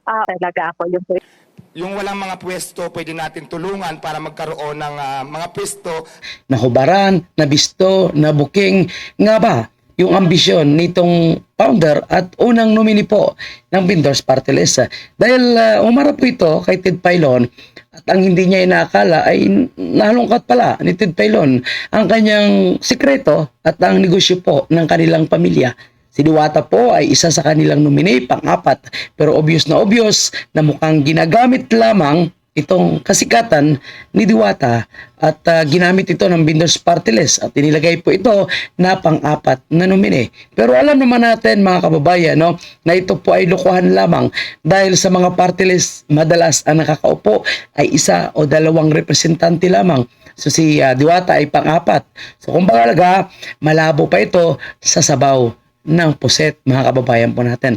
Talaga ako yung Yung walang mga pwesto, pwede natin tulungan para magkaroon ng mga pwesto. Nahubaran, nabisto, nabuking, nga ba yung ambisyon nitong founder at unang nominee po ng Bindors Party List. Dahil umarap po ito kay Ted Pailon at ang hindi niya inaakala ay nalungkat pala ni Ted Pailon ang kanyang sikreto at ang negosyo po ng kanilang pamilya. Si Diwata po ay isa sa kanilang nominee, pang-apat. Pero obvious na mukhang ginagamit lamang itong kasikatan ni Diwata at ginamit ito ng Bindors Party List at inilagay po ito na pang-apat na nominee. Pero alam naman natin mga kababayan, no, na ito po ay lokohan lamang dahil sa mga party list madalas ang nakakaupo ay isa o dalawang representante lamang. So si Diwata ay pang-apat. So kung baga malabo pa ito sa sabaw ng puset, mga kababayan po natin.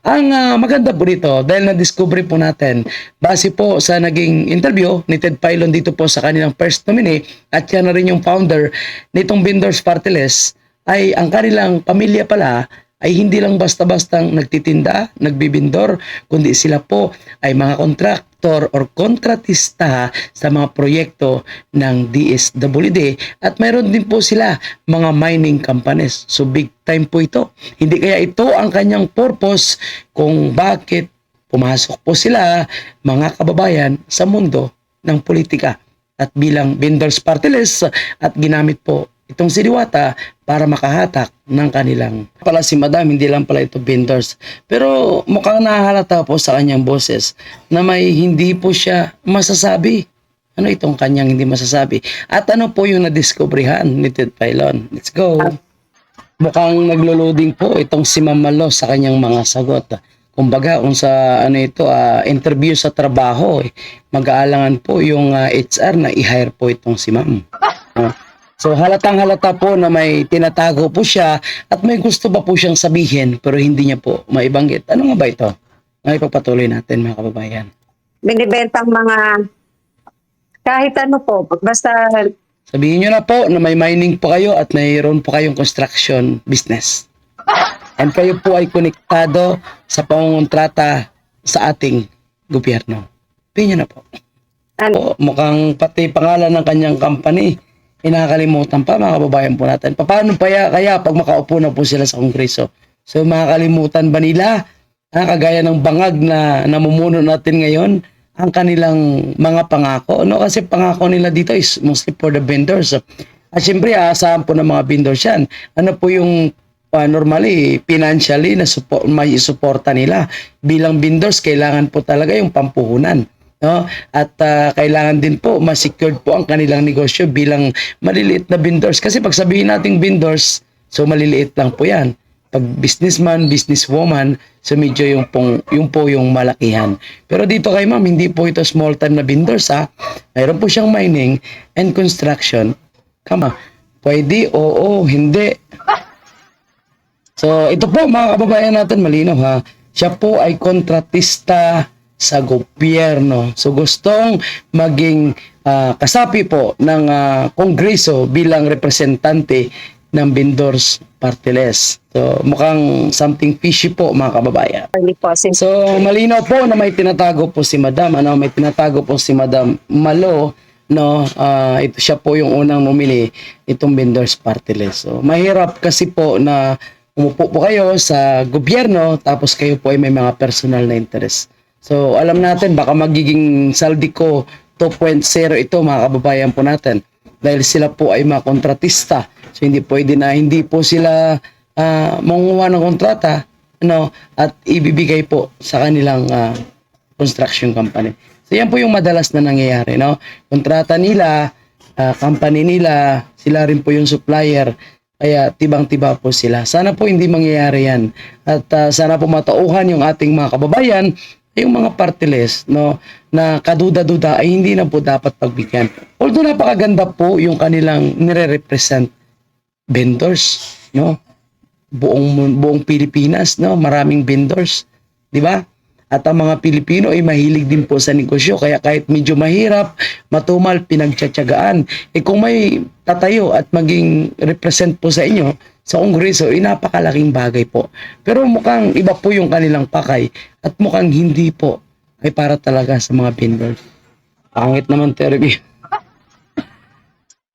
Ang maganda po dito, dahil na-discover po natin, base po sa naging interview ni Ted Pailon dito po sa kanilang first nominee, at yan na rin yung founder nitong Bindors Party List, ay ang kanilang pamilya pala ay hindi lang basta-bastang nagtitinda, nagbibindor, kundi sila po ay mga kontraktor or kontratista sa mga proyekto ng DSWD at mayroon din po sila mga mining companies. So big time po ito. Hindi kaya ito ang kanyang purpose kung bakit pumasok po sila, mga kababayan, sa mundo ng politika. At bilang Bindors Party List at ginamit po itong si Diwata para makahatak ng kanilang. Pala si Madam, hindi lang pala ito Bindors. Pero mukhang nahahalata po sa kanyang boses na may hindi po siya masasabi. Ano itong kanyang hindi masasabi? At ano po yung nadiskubrihan ni Ted Pailon? Let's go! Mukhang naglo-loading po itong si Ma'am Malo sa kanyang mga sagot. Kumbaga, kung sa ano ito, interview sa trabaho, mag-aalangan po yung HR na i-hire po itong si Ma'am. So halatang halata po na may tinatago po siya at may gusto pa po siyang sabihin pero hindi niya po maibanggit. Ano nga ba ito? Ay pagpatuloy natin mga kababayan. binibentang mga kahit ano po, basta Sabihin niyo na po na may mining po kayo at mayroon po kayong construction business. And kayo po ay konektado sa pangungontrata sa ating gobyerno. Sabihin niyo na po. ano, Mukhang pati pangalan ng kanyang company nakakalimutan pa mga kababayan po natin. Paano kaya pag makaupo na po sila sa Kongreso? So makakalimutan ba nila, kagaya ng bangag na namumuno natin ngayon, ang kanilang mga pangako? No? Kasi pangako nila dito is mostly for the vendors. At syempre, aasahan po ng mga vendors yan. Ano po yung normally, financially, na may suporta nila. Bilang vendors, kailangan po talaga yung pampuhunan. No? At kailangan din po ma-secured po ang kanilang negosyo bilang maliliit na vendors. Kasi pag sabihin nating vendors, so maliliit lang po yan. Pag businessman, businesswoman, so medyo yung po yung malakihan. Pero dito kay ma'am, hindi po ito small time na vendors ha. Mayroon po siyang mining and construction. Kama, pwede, oo, hindi. So ito po mga kababayan natin, malinaw ha. Siya po ay kontratista sa gobyerno. So gustong maging kasapi po ng Kongreso bilang representante ng Bindors Party List. So mukhang something fishy po mga kababayan. hindi po since So malinaw po na may tinatago po si Madam, may tinatago po si Madam Malo, no? Ito siya po yung unang nominee itong Bindors Party List. So mahirap kasi po na umupo po kayo sa gobyerno tapos kayo po ay may mga personal na interest. So, alam natin, baka magiging Saldico 2.0 ito, mga kababayan po natin. Dahil sila po ay mga kontratista. So, hindi po sila manguha ng kontrata, at ibibigay po sa kanilang construction company. So, yan po yung madalas na nangyayari, no? Kontrata nila, company nila, sila rin po yung supplier. Kaya tibang-tiba po sila. Sana po hindi mangyayari yan. At sana po matauhan yung ating mga kababayan, yung mga party list, no, na kaduda-duda ay hindi na po dapat pagbigyan. Although napakaganda po yung kanilang nire-represent vendors, no? Buong Pilipinas, no? Maraming vendors, di ba? At ang mga Pilipino ay mahilig din po sa negosyo, kaya kahit medyo mahirap, matumal, pinagtsatsagaan. Kung may tatayo at maging represent po sa inyo, sa Kongreso ay napakalaking bagay po. Pero mukhang iba po yung kanilang pakay at mukhang hindi po ay para talaga sa mga vendors. Pangit naman terbi.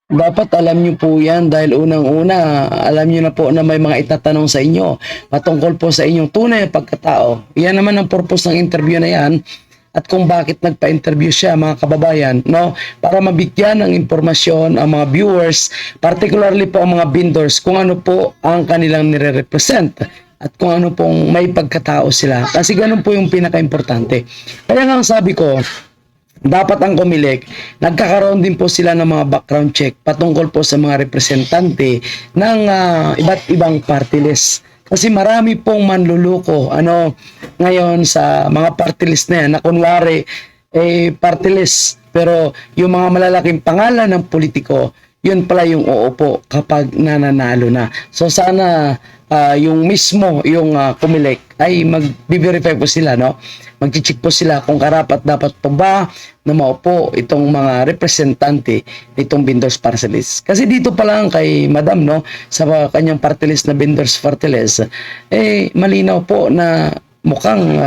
Dapat alam nyo po yan dahil unang-una, alam nyo na po na may mga itatanong sa inyo patungkol po sa inyong tunay na pagkatao. Yan naman ang purpose ng interview na yan at kung bakit nagpa-interview siya mga kababayan, no? Para mabigyan ng impormasyon ang mga viewers, particularly po ang mga vendors, kung ano po ang kanilang nire-represent at kung ano pong may pagkatao sila. Kasi ganun po yung pinaka-importante. Kaya nga sabi ko, dapat ang Comelec, nagkakaroon din po sila ng mga background check patungkol po sa mga representante ng iba't ibang party list. Kasi marami pong manluluko ngayon sa mga party list na yan na kunwari party list pero yung mga malalaking pangalan ng politiko yun pala yung uupo kapag nananalo na. So sana yung mismo yung Comelec ay mag-verify po sila, no? Mag-check po sila kung karapat dapat pa ba na maupo itong mga representante nitong vendors party list. Kasi dito pa lang kay Madam, no, sa kanyang party list na vendors party list, malinaw po na mukhang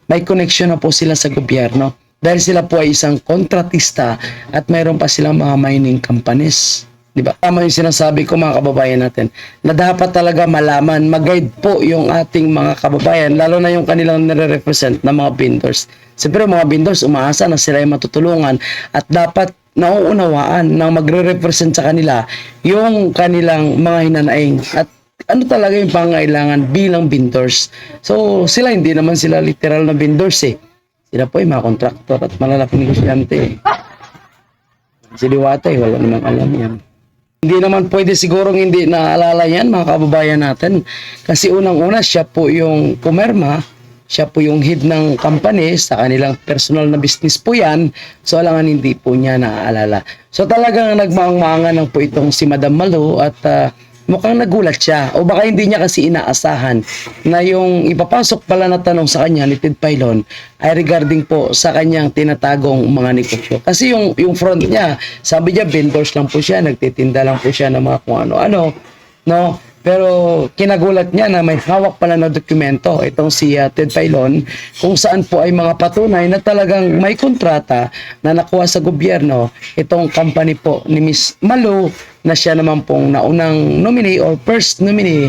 may connection na po sila sa gobyerno. Dahil sila po ay isang kontratista at mayroon pa silang mga mining companies. Diba? Tama yung sinasabi ko mga kababayan natin na dapat talaga malaman, mag-guide po yung ating mga kababayan, lalo na yung kanilang nire-represent na mga vendors. Siyempre mga vendors, umaasa na sila ay matutulungan at dapat nauunawaan ng magre-represent sa kanila yung kanilang mga hinanaing at ano talaga yung pangailangan bilang vendors. So sila hindi naman sila literal na vendors Sila po ay mga kontraktor at malalaking negosyante. Si Diwata wala namang alam yan. Hindi naman pwede sigurong hindi naalala yan mga kababayan natin. Kasi unang-una siya po yung pumerma, siya po yung head ng company, sa kanilang personal na business po yan. So alangan hindi po niya naaalala. So talagang nagmaang-maangan lang po itong si Madam Malu at mukhang nagulat siya o baka hindi niya kasi inaasahan na yung ipapasok pala na tanong sa kanya ni Ted Filon ay regarding po sa kanyang tinatagong mga negosyo. Kasi yung front niya, sabi niya vendors lang po siya, nagtitinda lang po siya ng mga kung ano-ano, no? Pero kinagulat niya na may hawak pala na dokumento itong si Ted Filon kung saan po ay mga patunay na talagang may kontrata na nakuha sa gobyerno itong company po ni Miss Malu na siya naman pong naunang nominee or first nominee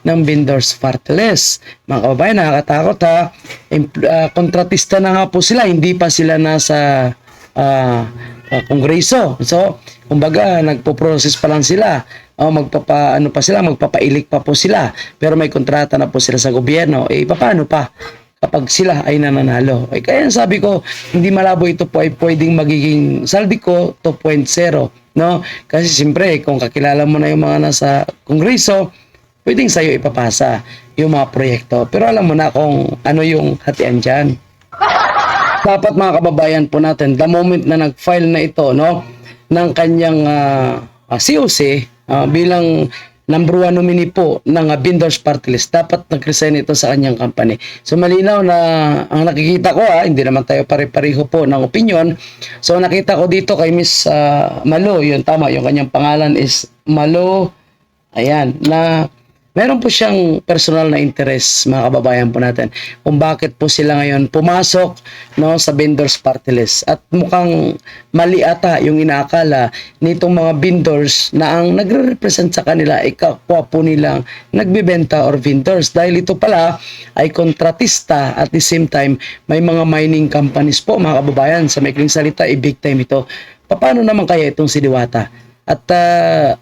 ng vendors party list. Mga kababayan, nakakatakot kontratista na nga po sila, hindi pa sila nasa Kongreso. So, kumbaga, nagpo-process pa lang sila. Magpapailik pa po sila. Pero may kontrata na po sila sa gobyerno. Paano pa kapag sila ay nananalo? Kaya sabi ko, hindi malabo ito po ay pwedeng magiging Saldico 2.0. No? Kasi siyempre, kung kakilala mo na yung mga nasa Kongreso, pwedeng sa'yo ipapasa yung mga proyekto. Pero alam mo na kung ano yung hatian dyan. Dapat mga kababayan po natin, the moment na nag-file na ito, no, ng kanyang COC bilang number 1 nominee po ng vendors party list, dapat nag-resign ito sa kanyang company. So malinaw na ang nakikita ko, hindi naman tayo pare-pareho po ng opinion. So nakita ko dito kay Miss Malu, yun tama, yung kanyang pangalan is Malu, ayan, na meron po siyang personal na interest, mga kababayan po natin, kung bakit po sila ngayon pumasok, no, sa vendors party list. At mukhang mali ata yung inaakala nitong mga vendors na ang nagre-represent sa kanila ay kapwa po nilang nagbibenta or vendors. Dahil ito pala ay kontratista at the same time may mga mining companies po, mga kababayan. Sa maikling salita, big time ito. Paano naman kaya itong si Diwata? At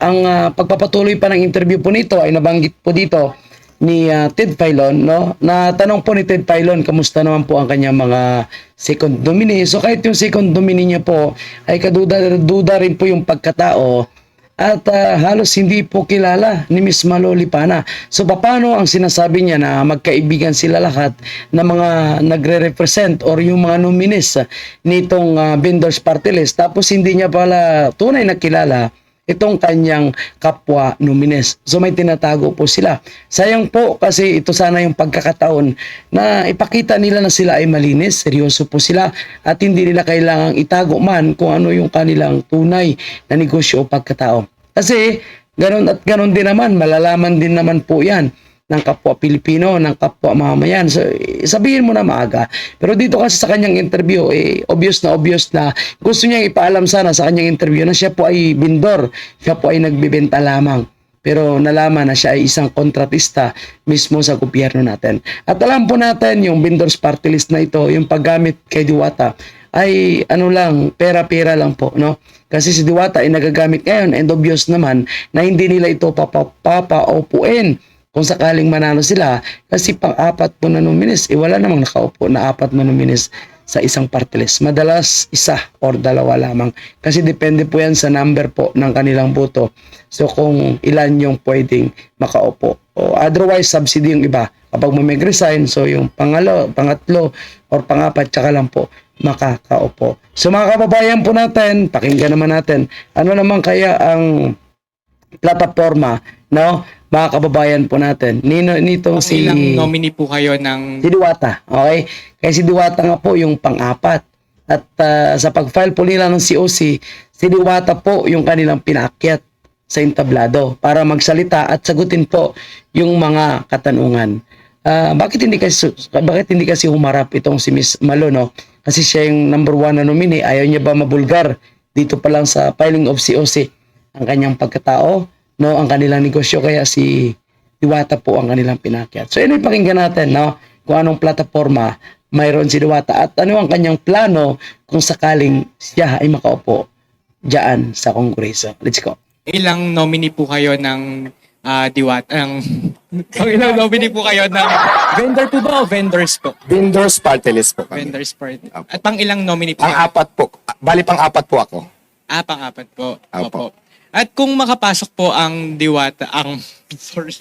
ang pagpapatuloy pa ng interview po nito ay nabanggit po dito ni Ted Filon, no? Na tanong po ni Ted Filon, kamusta naman po ang kanyang mga second nominee. So kahit yung second nominee niya po ay kaduda rin po yung pagkatao at halos hindi po kilala ni Miss Malu Lipana. So paano ang sinasabi niya na magkaibigan sila lahat na mga nagre-represent or yung mga nominees nitong vendors party list, tapos hindi niya pala tunay na kilala itong kanyang kapwa nominees. So may tinatago po sila. Sayang po kasi ito sana yung pagkakataon na ipakita nila na sila ay malinis, seryoso po sila at hindi nila kailangang itago man kung ano yung kanilang tunay na negosyo o pagkatao. Kasi Ganon at ganon din naman, malalaman din naman po yan ng kapwa Pilipino, ng kapwa mamamayan. So, sabihin mo na maaga. Pero dito kasi sa kanyang interview, obvious na gusto niyang ipaalam sana sa kanyang interview na siya po ay bindor, siya po ay nagbibenta lamang. Pero nalaman na siya ay isang kontratista mismo sa gobyerno natin. At alam po natin yung vendors party list na ito, yung paggamit kay Diwata ay ano lang, pera-pera lang po, no? Kasi si Diwata ay nagagamit ngayon and obvious naman na hindi nila ito papaupuin kung sakaling manalo sila kasi pang-apat po na nominees, wala namang nakaupo na 4 na nominees sa isang party list. Madalas isa or dalawa lamang kasi depende po yan sa number po ng kanilang boto. So kung ilan yung pwedeng makaupo. O otherwise subsidy yung iba. Kapag may resign, so yung pangatlo or pang-4 tsaka lang po makakaupo. So mga kababayan po natin, pakinggan naman natin ano naman kaya ang plataforma, no? Mga kababayan po natin. Nitong si Ilang nominee po kayo ng si Diwata, okay? Kaya si Diwata nga po yung pang-4. At sa pag-file po nila ng COC, si Diwata po yung kanilang pinaakyat sa entablado para magsalita at sagutin po yung mga katanungan. Bakit hindi kasi humarap itong si Miss Malo, no? Kasi siya yung number 1 na nominee, ayaw niya ba mabulgar dito pa lang sa filing of COC ang kanyang pagkatao, no, ang kanilang negosyo, kaya si Diwata po ang kanilang pinakyat. So yun, pakinggan natin, no, kung anong plataforma mayroon si Diwata at ano ang kanyang plano kung sakaling siya ay makaupo diyan sa Kongreso. Let's go. ilang nominee po kayo ng Diwata? Ilang nominee po kayo ng vendor po ba o vendors po? Vendors party list po kami. Vendors party. Opo. At pang ilang nominee po? Pang-4 po. Bali pang-4 po ako. Pang-4 po. Opo. Opo. At kung makapasok po ang Diwata, sorry.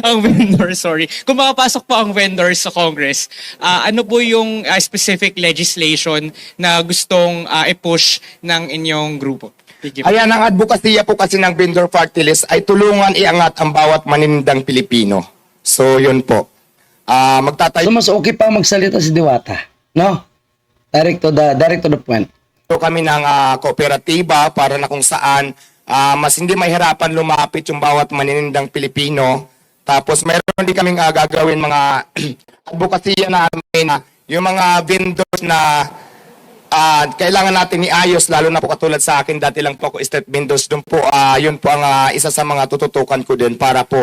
Ang vendor, sorry. Kung makapasok po ang vendor sa Congress, ano po yung specific legislation na gustong i-push ng inyong grupo? Thank you. Ayan, ang advokasya po kasi ng vendor party list ay tulungan iangat ang bawat maninindang Pilipino. So, yun po. Magtatayo So mas okay pa magsalita si Diwata, no? Direct to the point. kami ng kooperatiba para na kung saan mas hindi mahirapan lumapit yung bawat maninindang Pilipino. Tapos mayroon din kaming gagawin mga advokasya namin yung mga vendors na kailangan natin iayos, lalo na po katulad sa akin, dati lang po ako street vendors. Doon po, yun po ang isa sa mga tututukan ko din para po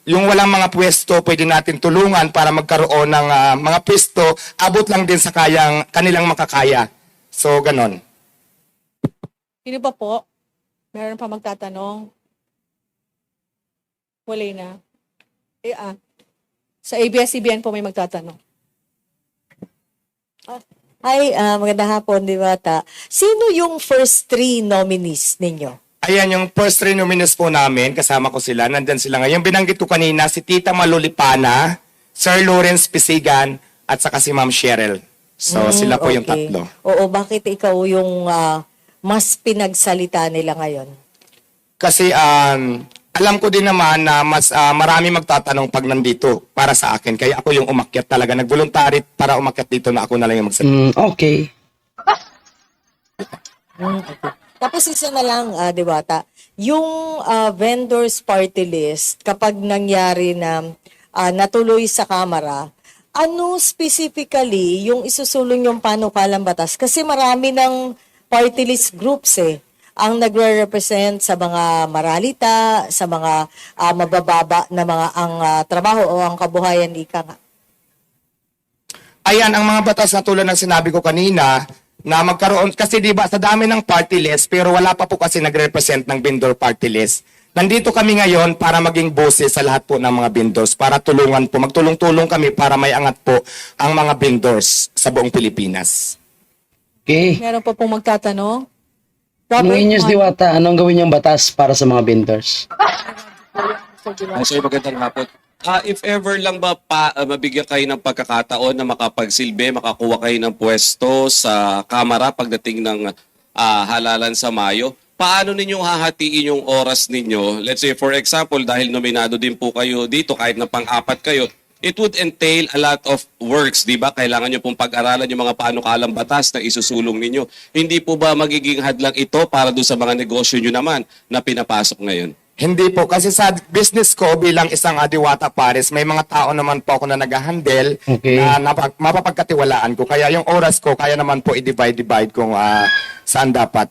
yung walang mga pwesto, pwede natin tulungan para magkaroon ng mga pwesto, abot lang din sa kanilang makakaya. So, ganon. Sino pa po? Meron pa magtatanong? Wala na. Sa ABS-CBN po may magtatanong. Hi, magandang hapon, Diwata. Sino yung first 3 nominees ninyo? Ayan, yung first 3 nominees po namin, kasama ko sila, nandyan sila ngayon. Binanggit ko kanina, si Tita Malulipana, Sir Lawrence Pisigan, at saka si Ma'am Cheryl. So, sila po yung Okay. tatlo. Oo, bakit ikaw yung mas pinagsalita nila ngayon? Kasi alam ko din naman na mas marami magtatanong pag nandito para sa akin. Kaya ako yung umakyat talaga. Nag-voluntary para umakyat dito na ako na lang yung magsalita. Okay. Okay. Tapos isa na lang, Diwata, yung vendors party list, kapag nangyari na natuloy sa Kamara, ano specifically yung isusulong yung panukalang batas? Kasi marami ng party list groups ang nagre-represent sa mga maralita, sa mga mabababa na mga ang trabaho o ang kabuhayan, ika nga. Ayan, ang mga batas na tulad ng sinabi ko kanina, na magkaroon, kasi di ba sa dami ng party list, pero wala pa po kasi nagre-represent ng vendor party list. Nandito kami ngayon para maging boses sa lahat po ng mga vendors, para tulungan po, magtulong-tulong kami para may angat po ang mga vendors sa buong Pilipinas. Okay. Meron pa pong magtatanong? Anong inyos, Diwata? Anong gawin niyang batas para sa mga vendors? Sir, magandang hapon. If ever lang ba mabigyan kayo ng pagkakataon na makapagsilbi, makakuha kayo ng pwesto sa Kamara pagdating ng halalan sa Mayo, paano ninyong hahatiin yung oras ninyo? Let's say, for example, dahil nominado din po kayo dito, kahit na pang-4 kayo, it would entail a lot of works, di ba? Kailangan nyo pong pag-aralan yung mga panukalang batas na isusulong ninyo. Hindi po ba magiging hadlang ito para doon sa mga negosyo nyo naman na pinapasok ngayon? Hindi po, kasi sa business ko bilang isang Diwata Pares, may mga tao naman po ako na nag-handle Okay. na mapapagkatiwalaan ko. Kaya yung oras ko, kaya naman po i-divide kung saan dapat.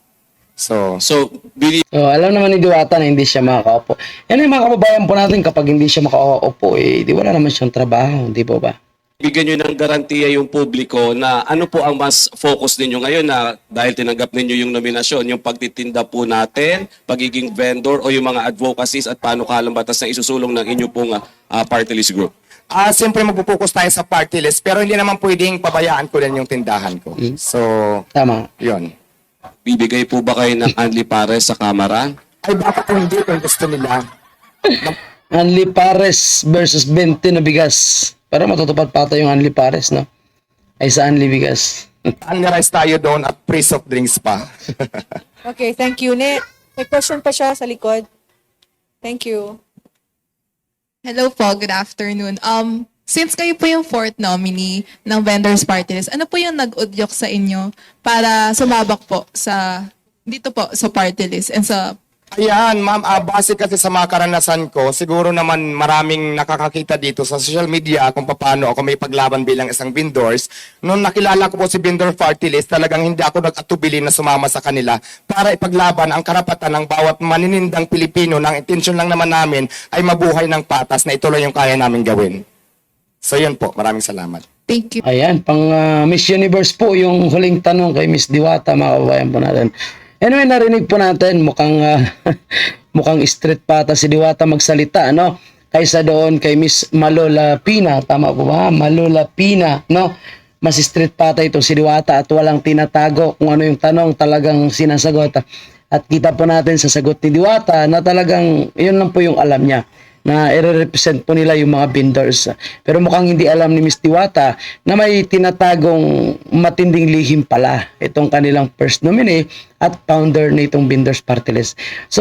So, So, bili So, alam naman ni Diwata na hindi siya makakaupo. Yan yung mga kababayan po natin kapag hindi siya makakaupo, di wala naman siyang trabaho, di po ba? bigyan nyo ng garantiya yung publiko na ano po ang mas focus ninyo ngayon na dahil tinanggap ninyo yung nominasyon, yung pagtitinda po natin, pagiging vendor o yung mga advocacies at panukalang batas na isusulong ng inyo pong party list group? siyempre magpo-focus tayo sa party list, pero hindi naman pwedeng pabayaan ko rin yung tindahan ko. So, Tama. yun. Bibigay po ba kayo ng Anli Pares sa Kamara? Ay, bakit po hindi kung gusto nila? Anli Pares versus 20 na bigas. Para matutupad pa tayo yung Anli Pares, no? Ay sa Anli bigas. Unrice tayo doon at free soft drinks pa. Okay, thank you. May question pa siya sa likod. Thank you. Hello po, good afternoon. Since kayo po yung fourth nominee ng Vendors Party List, ano po yung nag-udyok sa inyo para sumabak po dito po sa party list and sa Ayan, ma'am, base kasi sa mga karanasan ko, siguro naman maraming nakakakita dito sa social media kung paano ako may paglaban bilang isang vendors. Noong nakilala ko po si Vendor Party List, talagang hindi ako nag-atubili na sumama sa kanila para ipaglaban ang karapatan ng bawat maninindang Pilipino. Nang intensyon lang naman namin ay mabuhay ng patas na ituloy yung kaya namin gawin. So yun po, maraming salamat. thank you. Ayan, pang Miss Universe po yung huling tanong kay Miss Diwata, mga kababayan po natin. Anyway, narinig po natin, mukhang mukhang street pata si Diwata magsalita, no? Kaysa doon kay Miss Malola Pina, tama po ba? Malola Pina, no? Mas street pata ito si Diwata at walang tinatago kung ano yung tanong talagang sinasagot. At kita po natin sa sagot ni Diwata na talagang yun lang po yung alam niya, na i-represent po nila yung mga vendors. Pero mukhang hindi alam ni Miss Diwata na may tinatagong matinding lihim pala itong kanilang first nominee at founder na itong Vendors Party List. So,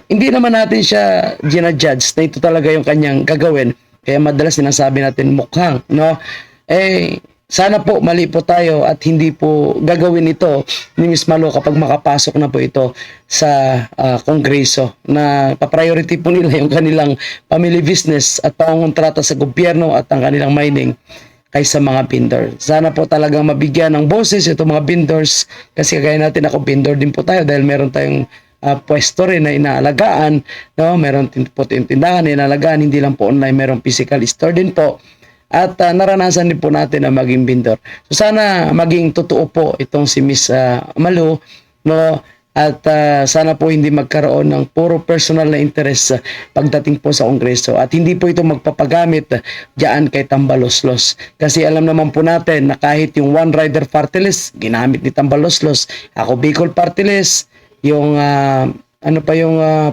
hindi naman natin siya ginajudge na ito talaga yung kanyang gagawin. Kaya madalas sinasabi natin mukhang, no? Sana po mali po tayo at hindi po gagawin ito ni Miss Malo kapag makapasok na po ito sa kongreso na pa-priority po nila yung kanilang family business at pangontrata sa gobyerno at ang kanilang mining kaysa mga vendor. Sana po talagang mabigyan ng boses itong mga vendors kasi kagaya natin ako vendor din po tayo dahil meron tayong pwesto rin na inaalagaan, no? Meron po tindahan na inaalagaan, hindi lang po online, meron physical store din po. At naranasan din po natin na maging vendor. So sana maging totoo po itong si Miss Malu, no? At sana po hindi magkaroon ng puro personal na interest pagdating po sa Kongreso. At hindi po ito magpapagamit diyan kay Tambaloslos. Kasi alam naman po natin na kahit yung One Rider Party List, ginamit ni Tambaloslos. Ako Bicol Party List, yung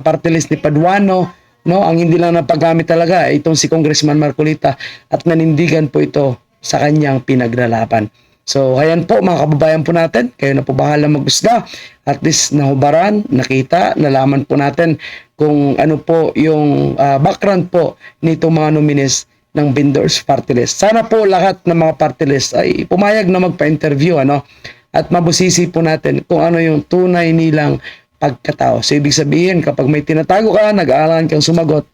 party list ni Paduano, no, ang hindi lang napagamit talaga ay itong si Congressman Marcolita at nanindigan po ito sa kanyang pinaglalaban. So, ayan po mga kababayan po natin, kayo na po bahala maghusga. At least nahubaran, nakita, nalaman po natin kung ano po yung background po nitong mga nominees ng Vendors Party List. Sana po lahat ng mga party list ay pumayag na magpa-interview, ano, at mabusisi po natin kung ano yung tunay nilang pagkatao. So, ibig sabihin, kapag may tinatago ka, nag-aalangan kang sumagot,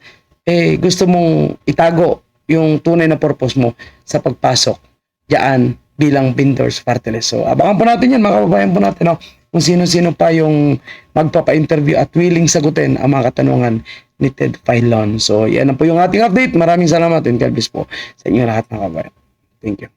gusto mong itago yung tunay na purpose mo sa pagpasok diyan bilang Vendors Party List. So, abangan po natin yan, mga kababayan po natin, no? Kung sino-sino pa yung magpapa-interview at willing sagutin ang mga katanungan ni Ted Filon. So, yan na po yung ating update. Maraming salamat and God bless po sa inyo lahat, mga kababayan. Thank you.